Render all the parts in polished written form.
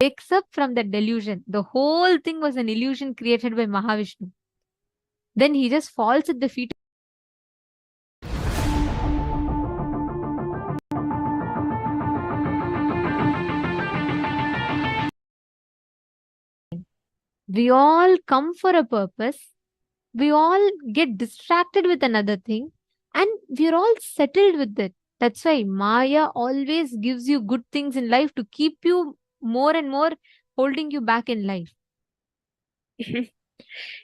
wakes up from that delusion. The whole thing was an illusion created by Mahavishnu. Then he just falls at the feet. We all come for a purpose. We all get distracted with another thing, and we're all settled with it. That's why Maya always gives you good things in life to keep you more and more holding you back in life.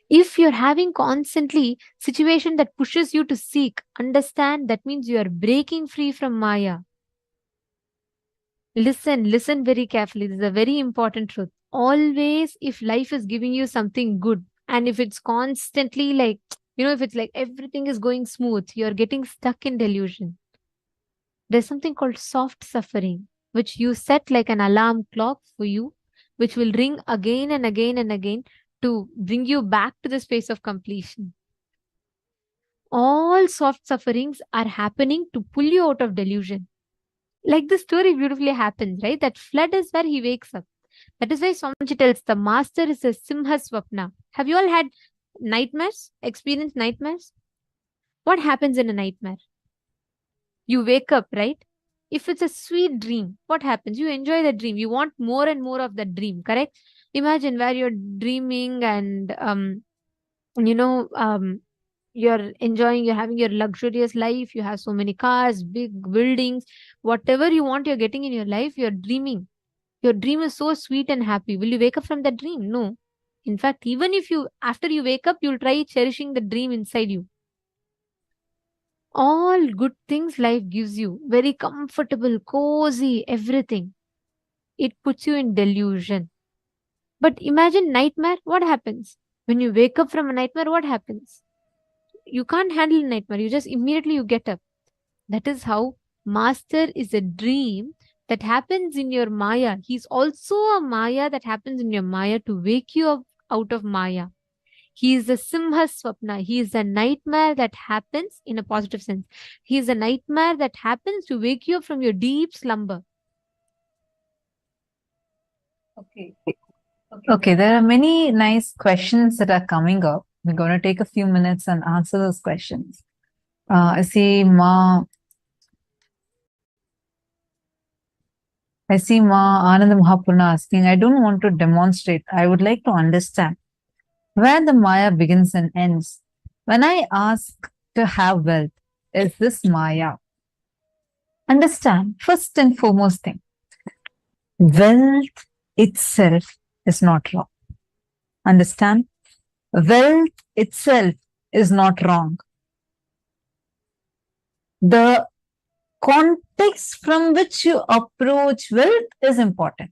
If you're having constantly situation that pushes you to seek, understand that means you are breaking free from Maya. Listen very carefully. This is a very important truth. Always, if life is giving you something good, and if it's constantly like, if it's like everything is going smooth, you're getting stuck in delusion. There's something called soft suffering, which you set like an alarm clock for you, which will ring again and again and again to bring you back to the space of completion. All soft sufferings are happening to pull you out of delusion. Like the story beautifully happens, right? That flood is where he wakes up. That is why Swamiji tells the master is a Simha Swapna. Have you all had nightmares? Experienced nightmares? What happens in a nightmare? You wake up, right? If it's a sweet dream, what happens? You enjoy the dream. You want more and more of that dream, correct? Imagine where you're dreaming and, you're enjoying, you're having your luxurious life. You have so many cars, big buildings, whatever you want, you're getting in your life. You're dreaming. Your dream is so sweet and happy. Will you wake up from that dream? No. In fact, even if after you wake up, you'll try cherishing the dream inside you. All good things life gives you, very comfortable, cozy, everything. It puts you in delusion. But imagine nightmare, what happens? When you wake up from a nightmare, what happens? You can't handle a nightmare. You just immediately you get up. That is how master is a dream that happens in your Maya. He's also a Maya that happens in your Maya to wake you up out of Maya. He is a Simha Swapna. He is a nightmare that happens in a positive sense. He is a nightmare that happens to wake you up from your deep slumber. Okay, there are many nice questions that are coming up. We're going to take a few minutes and answer those questions. I see Ma Ananda Mahapurna asking, I don't want to demonstrate. I would like to understand where the Maya begins and ends. When I ask to have wealth, is this Maya? Understand, first and foremost thing, wealth itself is not wrong. Understand? Wealth itself is not wrong. The context from which you approach wealth is important.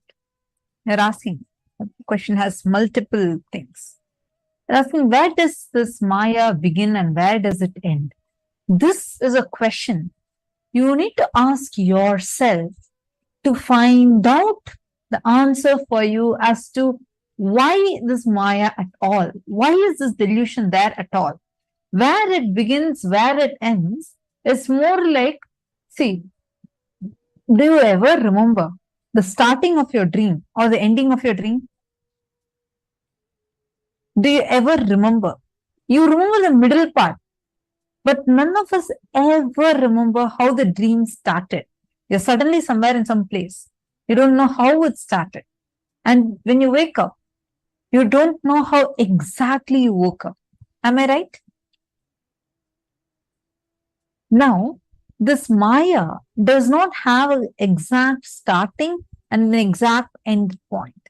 You're asking, the question has multiple things. You're asking, where does this Maya begin and where does it end? This is a question you need to ask yourself to find out the answer for you as to why this Maya at all? Why is this delusion there at all? Where it begins, where it ends, is more like, see, do you ever remember the starting of your dream or the ending of your dream? Do you ever remember? You remember the middle part, but none of us ever remember how the dream started. You're suddenly somewhere in some place. You don't know how it started. And when you wake up, you don't know how exactly you woke up. Am I right? Now, this Maya does not have an exact starting and an exact end point.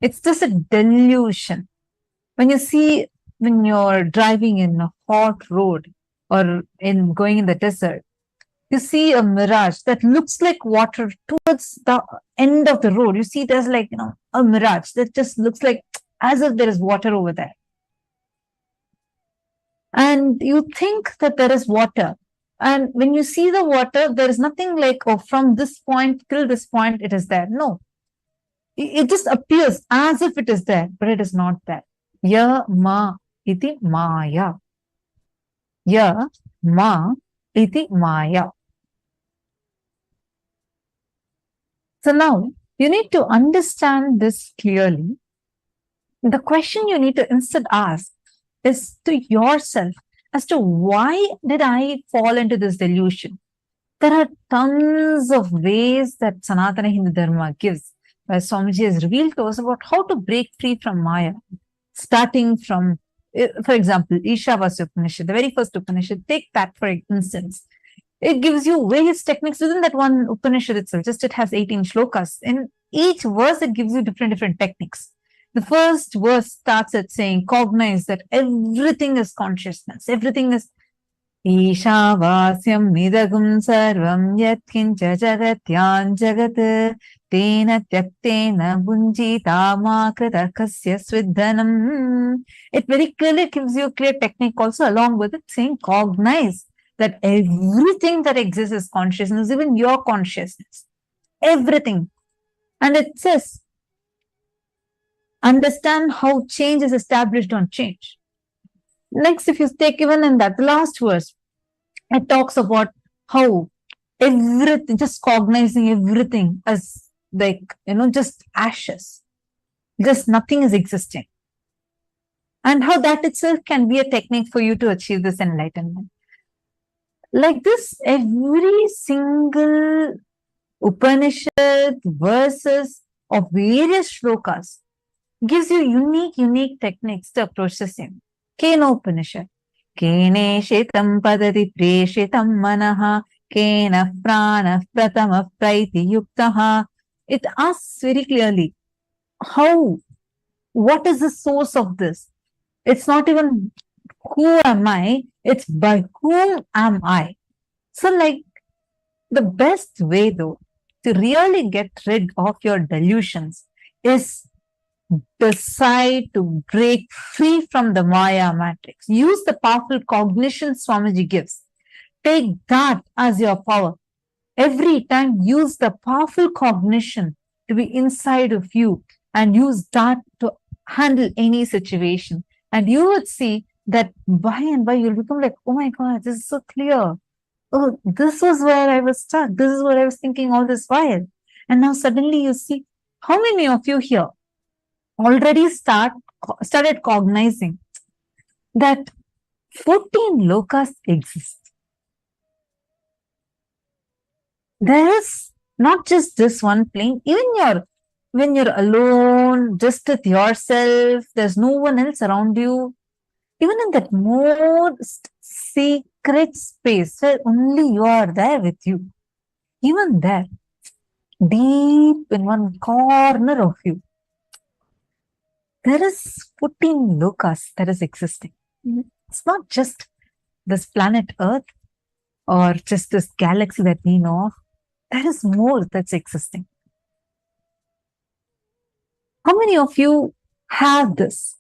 It's just a delusion. When you're driving in a hot road or going in the desert, you see a mirage that looks like water towards the end of the road. You see there's like, a mirage that just looks like as if there is water over there. And you think that there is water. And when you see the water, there is nothing like, oh, from this point till this point, it is there. No. It just appears as if it is there, but it is not there. Ya ma iti maya. Ya ma iti maya. So now, You need to understand this clearly. The question you need to instead ask is to yourself as to why did I fall into this delusion? There are tons of ways that Sanatana Hindu Dharma gives, where Swamiji has revealed to us about how to break free from Maya, starting from, for example, Ishavasya Upanishad, the very first Upanishad. Take that for instance. It gives you various techniques within that one Upanishad itself. Just it has 18 shlokas. In each verse, it gives you different techniques. The first verse starts at saying, cognize that everything is consciousness. Everything is Ishavasyam midagum sarvam yatkincha jagatyan jagat tena tyaktena bunjita makrita kasya svidhanam. It very clearly gives you a clear technique also along with it saying cognize that everything that exists is consciousness, even your consciousness. Everything. And it says, understand how change is established on change. Next, if you take even in that last verse, it talks about how everything, just cognizing everything as like, just ashes. Just nothing is existing. And how that itself can be a technique for you to achieve this enlightenment. Like this, every single Upanishad, verses of various shlokas gives you unique techniques to approach the same. Kena Upanishad. Kene shetam padati preshitam manaha kena prana pratama praiti yuktaha. It asks very clearly, what is the source of this? It's not even who am I, it's by whom am I. So like the best way though to really get rid of your delusions is decide to break free from the Maya matrix. Use the powerful cognition Swamiji gives. Take that as your power. Every time use the powerful cognition to be inside of you and use that to handle any situation. And you would see that by and by you'll become like, oh my God, this is so clear. Oh, this was where I was stuck. This is what I was thinking all this while. And now suddenly you see, how many of you here already started cognizing that 14 lokas exist? There is not just this one plane. Even when you're alone, just with yourself, there's no one else around you. Even in that most secret space where only you are there with you, even there, deep in one corner of you, there is 14 lokas that is existing. It's not just this planet Earth or just this galaxy that we know of. There is more that's existing. How many of you have this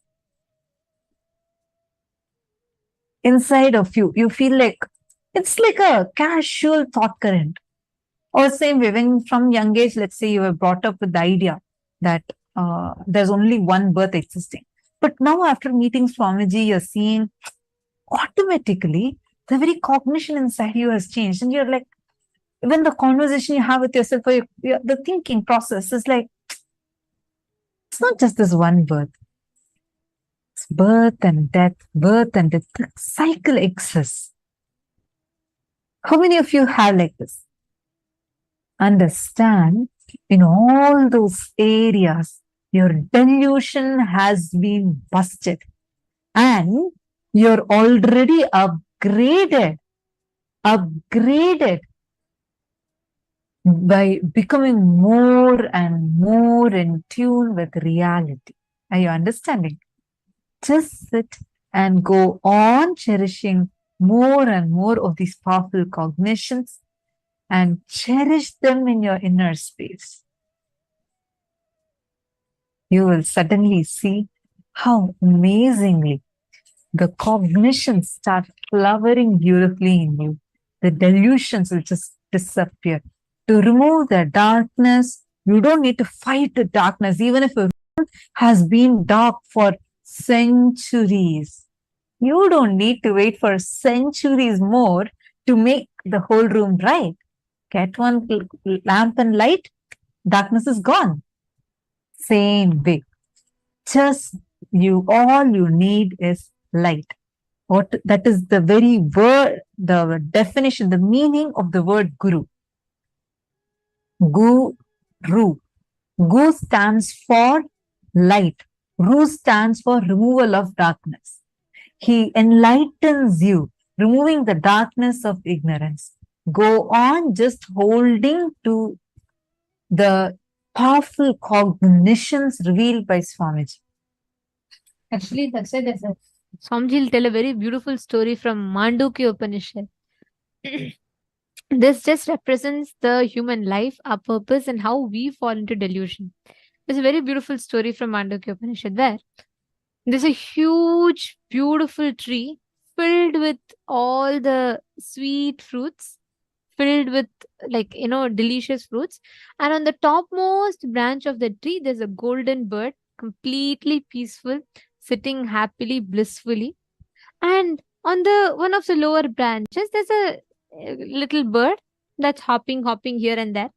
inside of you? You feel like it's like a casual thought current. Or same way, when from young age, let's say you were brought up with the idea that there's only one birth existing. But now after meeting Swamiji, you're seeing automatically the very cognition inside you has changed. And you're like, even the conversation you have with yourself, or the thinking process is like, it's not just this one birth. It's birth and death, the cycle exists. How many of you have like this? Understand, in all those areas, your delusion has been busted and you're already upgraded by becoming more and more in tune with reality. Are you understanding? Just sit and go on cherishing more and more of these powerful cognitions and cherish them in your inner space. You will suddenly see how amazingly the cognitions start flowering beautifully in you. The delusions will just disappear. To remove the darkness, you don't need to fight the darkness, even if a room has been dark for centuries. You don't need to wait for centuries more to make the whole room bright. Get one lamp and light, darkness is gone. Same way. Just all you need is light. What that is the very word, the definition, the meaning of the word guru. Guru. Gu stands for light. Ru stands for removal of darkness. He enlightens you, removing the darkness of ignorance. Go on just holding to the powerful cognitions revealed by Swamiji. Actually, that's why there's a Swamiji will tell a very beautiful story from Mandukya Upanishad. This just represents the human life, our purpose, and how we fall into delusion. There's a very beautiful story from Mandukya Upanishad where there's a huge, beautiful tree filled with all the sweet fruits, filled with delicious fruits. And on the topmost branch of the tree, there's a golden bird, completely peaceful, sitting happily, blissfully. And on the one of the lower branches, there's a little bird that's hopping here and there.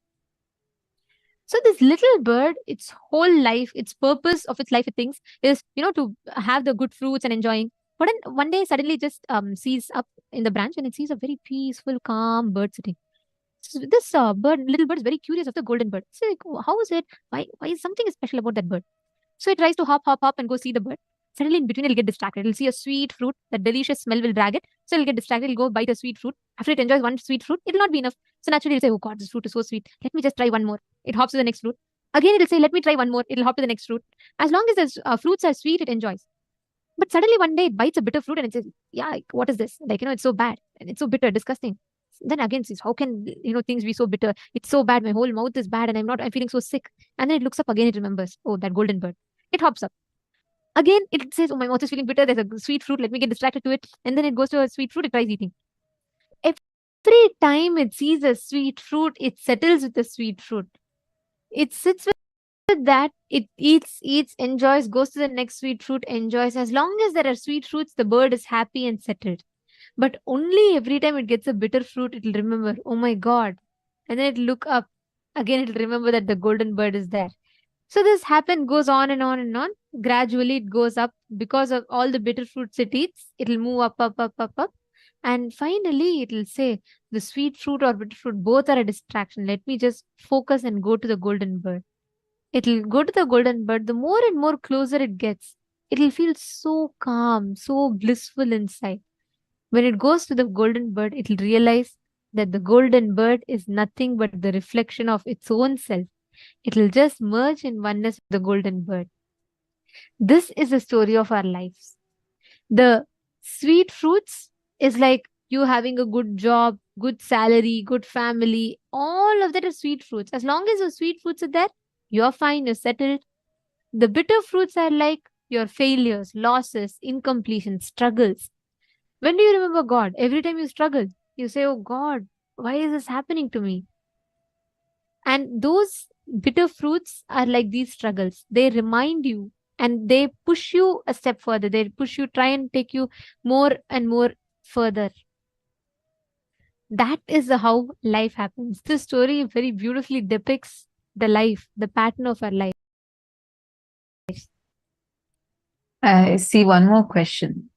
So this little bird, its whole life, its purpose of its life, it thinks is, to have the good fruits and enjoying. But then one day suddenly just sees up in the branch and it sees a very peaceful, calm bird sitting. So this little bird is very curious of the golden bird. So like, how is it? Why is something special about that bird? So it tries to hop and go see the bird. Suddenly in between it'll get distracted. It'll see a sweet fruit. That delicious smell will drag it. So it'll get distracted. It'll go bite a sweet fruit. After it enjoys one sweet fruit, it'll not be enough. So naturally it'll say, oh God, this fruit is so sweet. Let me just try one more. It hops to the next fruit. Again it'll say, let me try one more. It'll hop to the next fruit. As long as the fruits are sweet, it enjoys. But suddenly one day it bites a bitter fruit and it says, yeah, what is this? It's so bad. And it's so bitter, disgusting. Then again says, how can things be so bitter? It's so bad. My whole mouth is bad and I'm feeling so sick. And then it looks up again, it remembers, oh, that golden bird. It hops up. Again, it says, oh, my mouth is feeling bitter. There's a sweet fruit. Let me get distracted to it. And then it goes to a sweet fruit. It tries eating. Every time it sees a sweet fruit, it settles with the sweet fruit. It sits with that. It eats, enjoys, goes to the next sweet fruit, enjoys. As long as there are sweet fruits, the bird is happy and settled. But only every time it gets a bitter fruit, it'll remember, oh my God. And then it'll look up. Again, it'll remember that the golden bird is there. So this goes on and on and on. Gradually, it goes up because of all the bitter fruits it eats. It'll move up. And finally, it'll say, the sweet fruit or bitter fruit, both are a distraction. Let me just focus and go to the golden bird. It'll go to the golden bird. The more and more closer it gets, it'll feel so calm, so blissful inside. When it goes to the golden bird, it'll realize that the golden bird is nothing but the reflection of its own self. It'll just merge in oneness with the golden bird. This is the story of our lives. The sweet fruits is like you having a good job, good salary, good family. All of that are sweet fruits. As long as your sweet fruits are there, you're fine, you're settled. The bitter fruits are like your failures, losses, incompletions, struggles. When do you remember God? Every time you struggle, you say, oh God, why is this happening to me? And those bitter fruits are like these struggles. They remind you and they push you a step further. They push you, try and take you more and more further. That is how life happens. This story very beautifully depicts the life, the pattern of our life. I see one more question.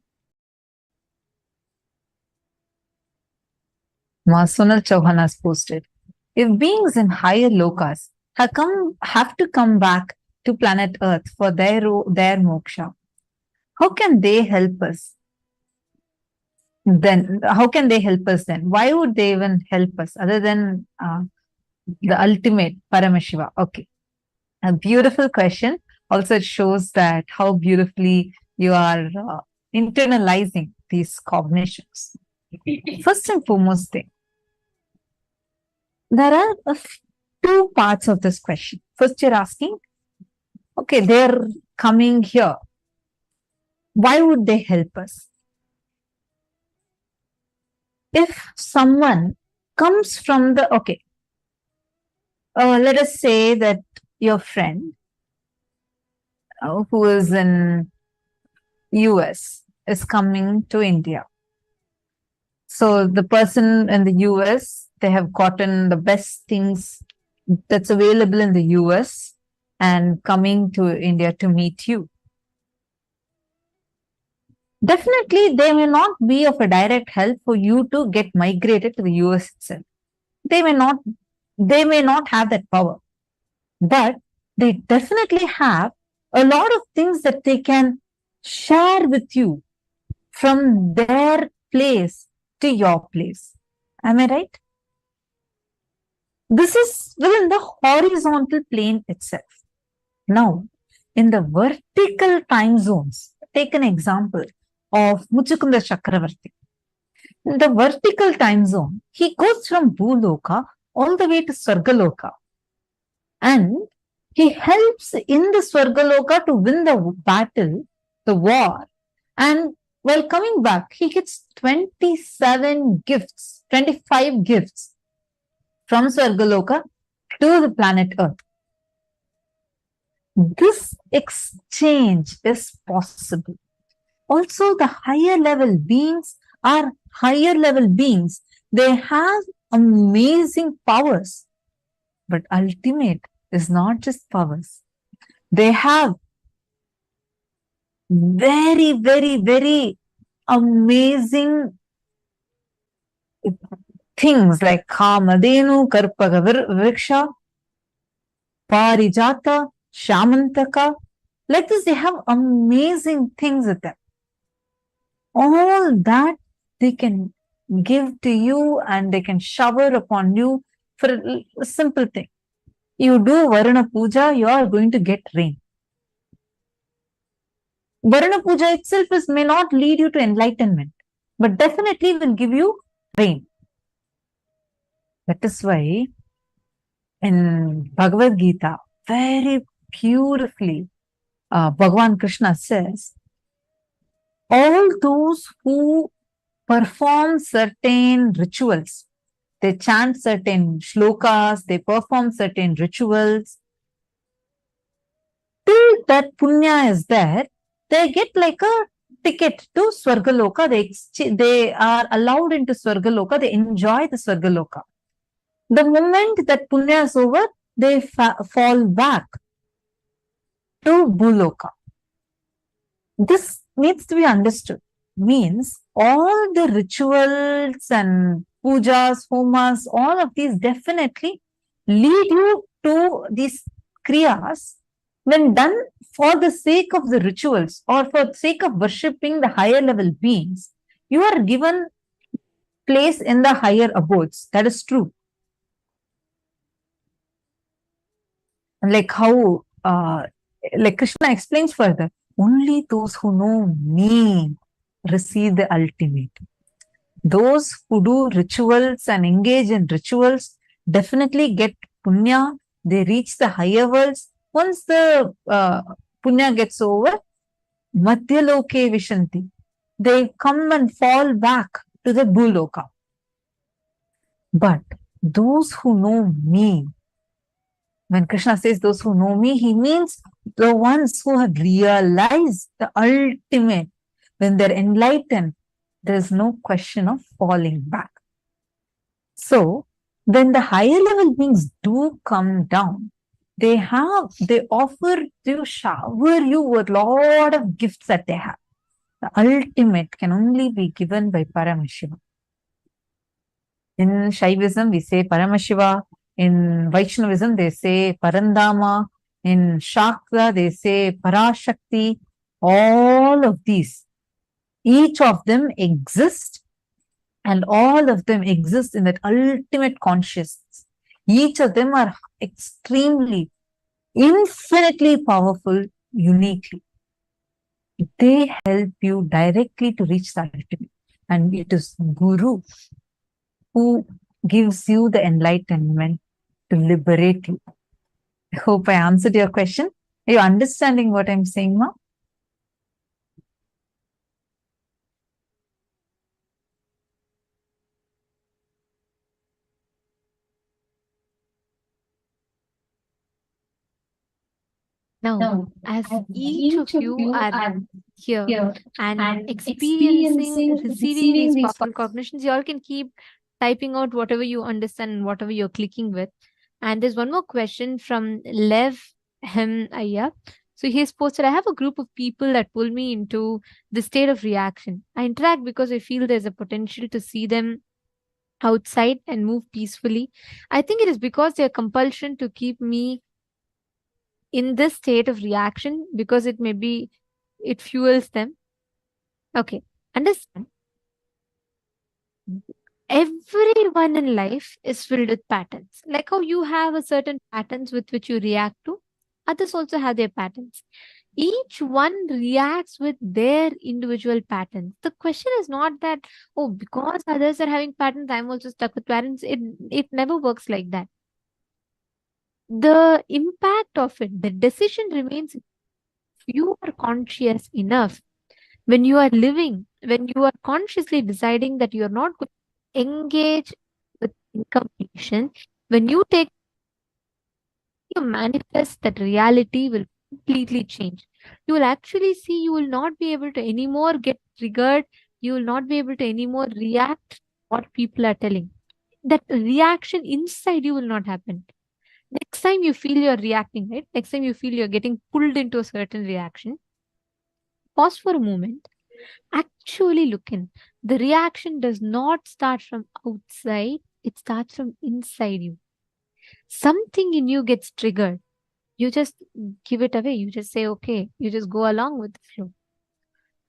Sonal Chauhan has posted, if beings in higher lokas have to come back to planet Earth for their moksha, how can they help us? Then how can they help us then? Why would they even help us other than the ultimate Paramashiva? Okay, a beautiful question. Also, it shows that how beautifully you are internalizing these cognitions. First and foremost thing, there are two parts of this question. First, you're asking, okay, they're coming here. Why would they help us? If someone comes from the, okay, let us say that your friend who is in US is coming to India. So the person in the US, they have gotten the best things that's available in the US and coming to India to meet you. Definitely, they may not be of a direct help for you to get migrated to the US itself. They may not have that power, but they definitely have a lot of things that they can share with you from their place to your place. Am I right? This is within the horizontal plane itself. Now, in the vertical time zones, take an example of Muchukunda Chakravarti. In the vertical time zone, he goes from Bhuloka all the way to Swargaloka. And he helps in the Swargaloka to win the battle, the war. And while coming back, he gets 27 gifts, 25 gifts from Swargaloka to the planet Earth. This exchange is possible. Also, the higher level beings are higher level beings. They have amazing powers. But ultimate is not just powers. They have very, very, very amazing things like Kamadenu, Karpaga Vriksha, Parijata, Shamantaka. Like this, they have amazing things with them. All that they can give to you and they can shower upon you for a simple thing. You do Varuna Puja, you are going to get rain. Varuna Puja itself may not lead you to enlightenment, but definitely will give you rain. That is why in Bhagavad Gita, very beautifully, Bhagavan Krishna says, all those who perform certain rituals, they chant certain shlokas, they perform certain rituals, till that punya is there, they get like a ticket to Swargaloka. They are allowed into Swargaloka. They enjoy the Swargaloka. The moment that punya is over, they fall back to Bhuloka. This needs to be understood. Means all the rituals and pujas, homas, all of these definitely lead you to these kriyas when done for the sake of the rituals or for the sake of worshipping the higher level beings. You are given place in the higher abodes. That is true. Like how like Krishna explains further, only those who know me receive the ultimate. Those who do rituals and engage in rituals definitely get punya. They reach the higher worlds. Once the punya gets over, madhyaloke vishanti. They come and fall back to the bhuloka. But those who know me, when Krishna says those who know me, he means the ones who have realized the ultimate. When they're enlightened, there is no question of falling back. So, when the higher level beings do come down, they offer to shower you with a lot of gifts that they have. The ultimate can only be given by Paramashiva. In Shaivism, we say Paramashiva. In Vaishnavism, they say Parandama. In Shakta, they say Parashakti. All of these, each of them exist, and all of them exist in that ultimate consciousness. Each of them are extremely, infinitely powerful, uniquely. They help you directly to reach the ultimate. And it is Guru who gives you the enlightenment to liberate you. I hope I answered your question. Are you understanding what I'm saying now? Now, as each of you are here and experiencing, receiving these powerful cognitions, you all can keep typing out whatever you understand and whatever you're clicking with. And there's one more question from Lev Hem Aya. So he has posted, I have a group of people that pull me into the state of reaction. I interact because I feel there's a potential to see them outside and move peacefully. I think it is because their compulsion to keep me in this state of reaction because it fuels them. Okay, understand. Everyone in life is filled with patterns. Like how you have a certain patterns with which you react to, others also have their patterns. Each one reacts with their individual patterns. The question is not that, oh, because others are having patterns, I'm also stuck with patterns. It never works like that. The impact of it, the decision remains if you are conscious enough. When you are living, when you are consciously deciding that you are not going to engage with incompletion, when you manifest, that reality will completely change. You will actually see you will not be able to anymore get triggered. You will not be able to anymore react to what people are telling. That reaction inside you will not happen. Next time you feel you're reacting, right? Next time you feel you're getting pulled into a certain reaction, pause for a moment. Actually look in. The reaction does not start from outside, it starts from inside you. Something in you gets triggered. You just give it away. You just say, okay, you just go along with the flow.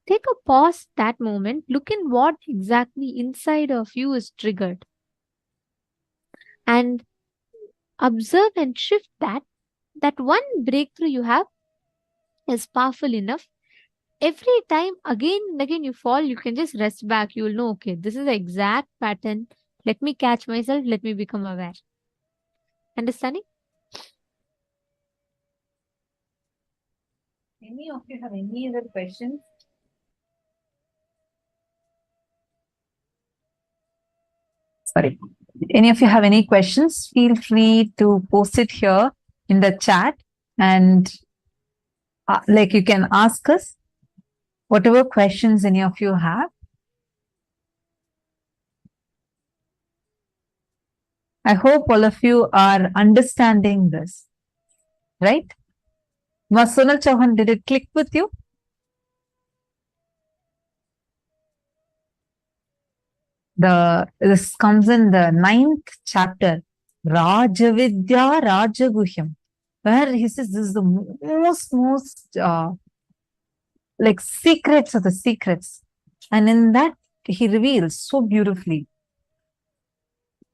Take a pause that moment. Look in what exactly inside of you is triggered. And observe and shift that. That one breakthrough you have is powerful enough. Every time again and again you fall, you can just rest back. You will know, okay, this is the exact pattern. Let me catch myself. Let me become aware. Understanding? Any of you have any other questions? Sorry. Any of you have any questions? Feel free to post it here in the chat, and like you can ask us whatever questions any of you have. I hope all of you are understanding this, right? Sonal Chauhan, did it click with you? This comes in the 9th chapter, Rajavidya Rajaguhyam, where he says this is the most like secrets of the secrets. And in that, he reveals so beautifully.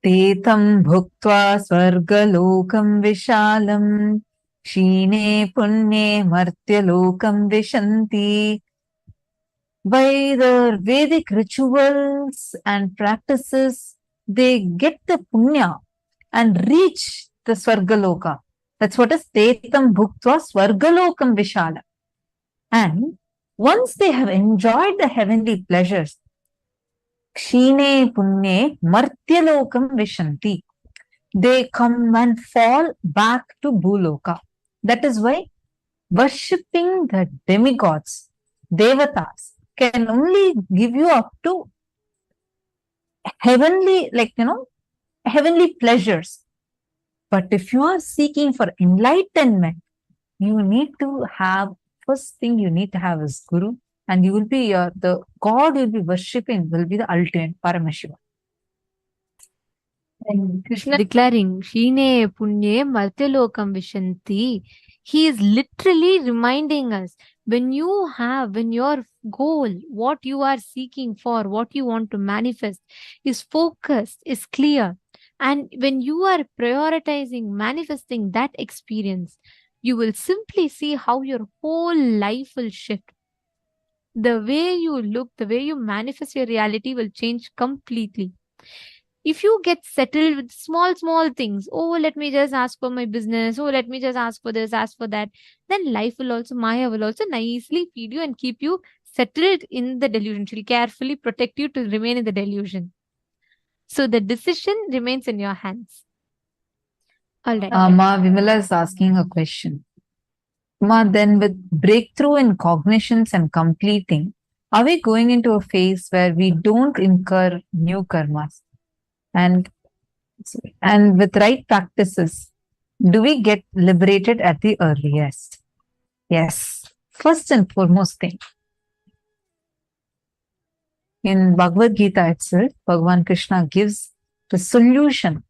Tetam bhuktva svargalokam vishalam Shine punye martyalokam vishanti. By the Vedic rituals and practices, they get the punya and reach the Swargaloka. That's what is Tetam Bhuktva Swargalokam Vishala. And once they have enjoyed the heavenly pleasures, Kshine Punye Martyalokam Vishanti. They come and fall back to Bhuloka. That is why worshipping the demigods, devatas, can only give you up to heavenly, heavenly pleasures. But if you are seeking for enlightenment, you need to have, first thing you need to have is Guru, and you will be, the God you'll be worshipping will be the ultimate Paramashivoham. And Krishna declaring, Shine Punye Martyalokam Vishanti. He is literally reminding us when your goal, what you are seeking for, what you want to manifest is focused, is clear. And when you are prioritizing, manifesting that experience, you will simply see how your whole life will shift. The way you look, the way you manifest your reality will change completely. If you get settled with small things, oh, let me just ask for my business, oh, let me just ask for this, ask for that, then life will also, Maya will also nicely feed you and keep you settled in the delusion. She'll carefully protect you to remain in the delusion. So the decision remains in your hands. All right. Ma Vimala is asking a question. Ma, then with breakthrough in cognitions and completing, are we going into a phase where we don't incur new karmas? And with right practices, do we get liberated at the earliest? Yes. First and foremost thing, in Bhagavad Gita itself, Bhagavan Krishna gives the solution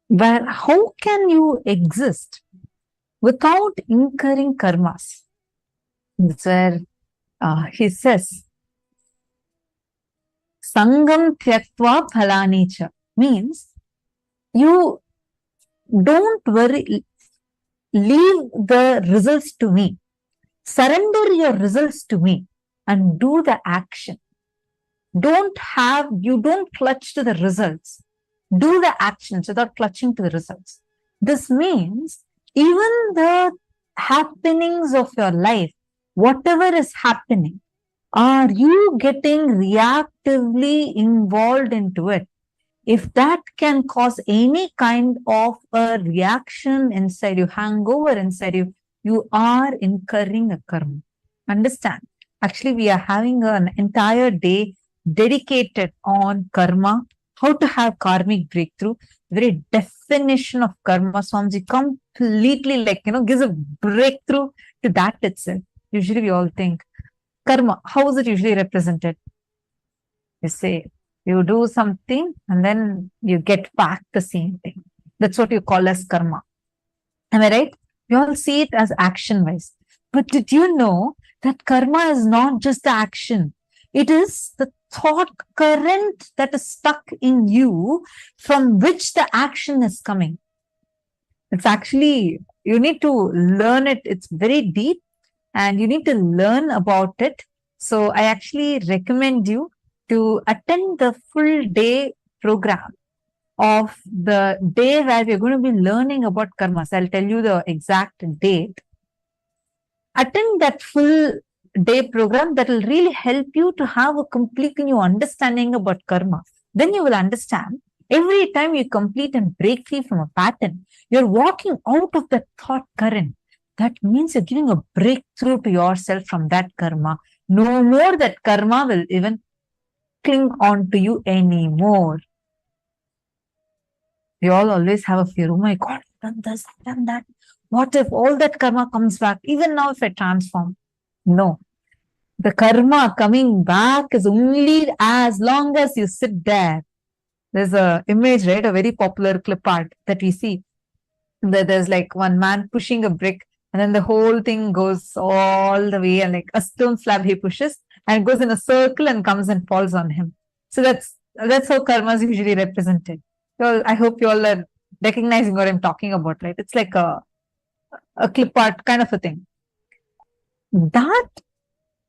where how can you exist without incurring karmas? That's where he says, Sangam Tyaktva Phalanicha, means you don't worry, leave the results to me. Surrender your results to me and do the action. You don't clutch to the results. Do the actions without clutching to the results. This means even the happenings of your life, whatever is happening, are you getting reactively involved into it? If that can cause any kind of a reaction inside you, hangover inside you, you are incurring a karma. Understand? Actually, we are having an entire day dedicated on karma, how to have karmic breakthrough. The very definition of karma, Swamiji completely gives a breakthrough to that itself. Usually we all think, karma, how is it usually represented? You say, you do something and then you get back the same thing. That's what you call as karma. Am I right? You all see it as action wise. But did you know that karma is not just the action? It is the thought current that is stuck in you from which the action is coming. It's actually, you need to learn it. It's very deep and you need to learn about it. So I actually recommend you to attend the full day program of the day where we're going to be learning about karmas. I'll tell you the exact date. Attend that full day program that will really help you to have a complete new understanding about karma. Then you will understand every time you complete and break free from a pattern, you're walking out of that thought current. That means you're giving a breakthrough to yourself from that karma. No more that karma will even cling on to you anymore. We all always have a fear. Oh my God, I've done this, I've done that. What if all that karma comes back? Even now, if I transform? No. The karma coming back is only as long as you sit there. There's a image, right? A very popular clip art that we see. There's like one man pushing a brick and then the whole thing goes all the way and like a stone slab he pushes and it goes in a circle and comes and falls on him. So that's how karma is usually represented. So I hope you all are recognizing what I'm talking about, right? It's like a clip art kind of a thing. That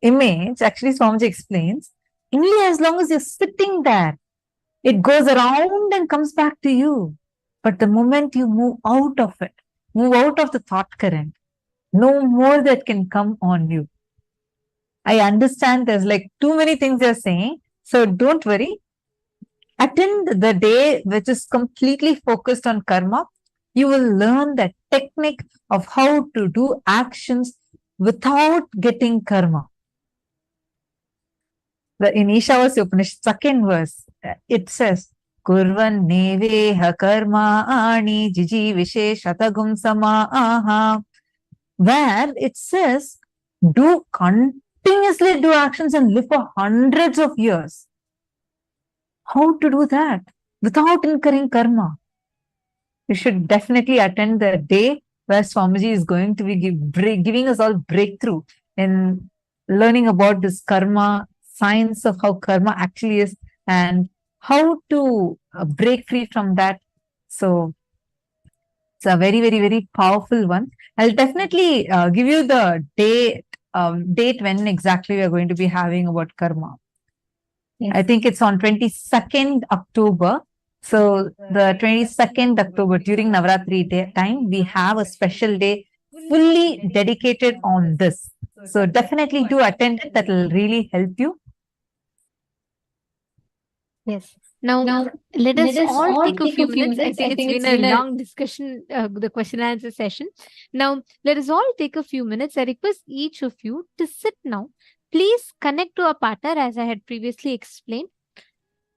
image, actually Swamiji explains, only as long as you're sitting there, it goes around and comes back to you. But the moment you move out of it, move out of the thought current, no more that can come on you. I understand there's like too many things you're saying, so don't worry. Attend the day which is completely focused on karma. You will learn the technique of how to do actions without getting karma. In Ishavasya Upanishad, second verse, it says, Kurvan neveha karma ani jiji visheshatagum samaaha, where it says, continuously do actions and live for hundreds of years. How to do that without incurring karma? You should definitely attend the day where Swamiji is going to be giving us all breakthrough in learning about this karma, science of how karma actually is, and how to break free from that. So it's a very, very, very powerful one. I'll definitely give you the date when exactly we are going to be having about karma. Yes. I think it's on 22nd October. So the 22nd October during Navratri time, we have a special day fully dedicated on this. So definitely do attend it. That will really help you. Yes. Now let us all take a few minutes. I think it's been a long discussion, the question and answer session. Now, let us all take a few minutes. I request each of you to sit now. Please connect to a partner as I had previously explained.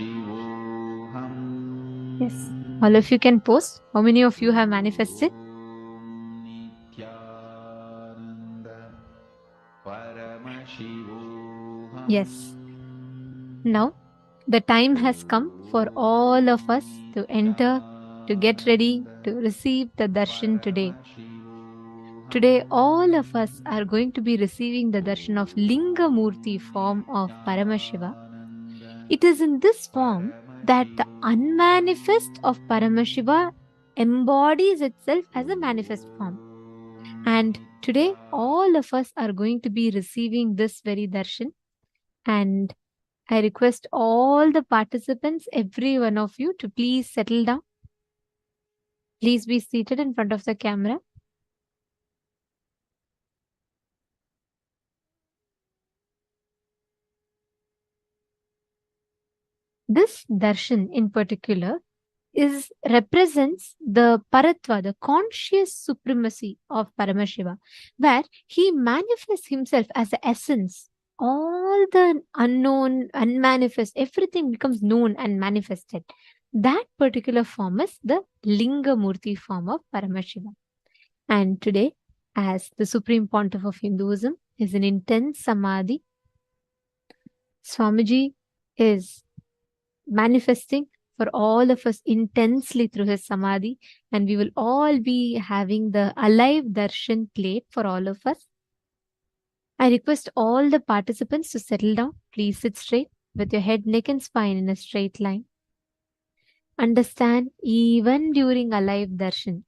Paramashivoham. Yes. All of you can post. How many of you have manifested? Nithyananda Paramashivoham. Yes. Now, the time has come for all of us to enter, to get ready, to receive the darshan today. Today, all of us are going to be receiving the darshan of Linga Murthy form of Paramashiva. It is in this form that the unmanifest of Paramashiva embodies itself as a manifest form. And today, all of us are going to be receiving this very darshan. And I request all the participants, every one of you, to please settle down. Please be seated in front of the camera. This darshan in particular represents the Paratva, the conscious supremacy of Paramashiva, where he manifests himself as the essence. All the unknown, unmanifest, everything becomes known and manifested. That particular form is the Linga Murti form of Paramashiva. And today, as the Supreme Pontiff of Hinduism is in intense Samadhi, Swamiji is manifesting for all of us intensely through his Samadhi, and we will all be having the alive darshan played for all of us. I request all the participants to settle down. Please sit straight with your head, neck, and spine in a straight line. Understand, even during alive darshan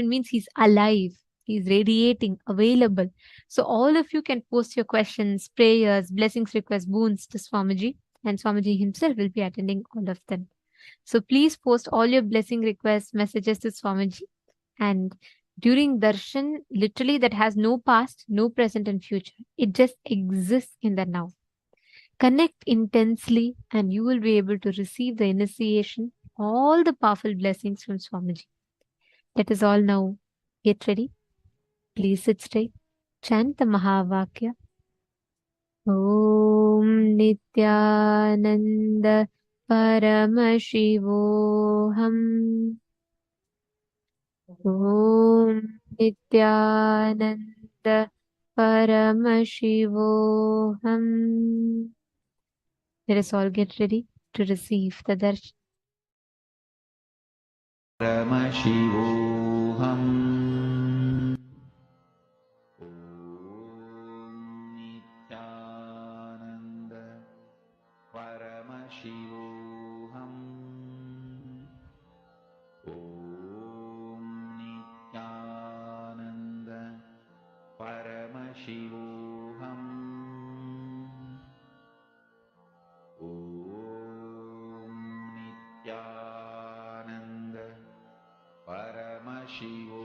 means he's alive, he's radiating, available. So all of you can post your questions, prayers, blessings, requests, boons to Swamiji, and Swamiji himself will be attending all of them. So please post all your blessing requests, messages to Swamiji. And during darshan, literally that has no past, no present and future. It just exists in the now. Connect intensely and you will be able to receive the initiation, all the powerful blessings from Swamiji. Let us all now get ready. Please sit straight. Chant the Mahavakya. Om Nithyananda Paramashivoham. Om Nithyananda Paramashivoham. Let us all get ready to receive the darshan. Paramashivoham. Om Nithyananda Paramashivoham. Om Nithyananda Paramashivoham. Om Nithyananda Paramashivoham.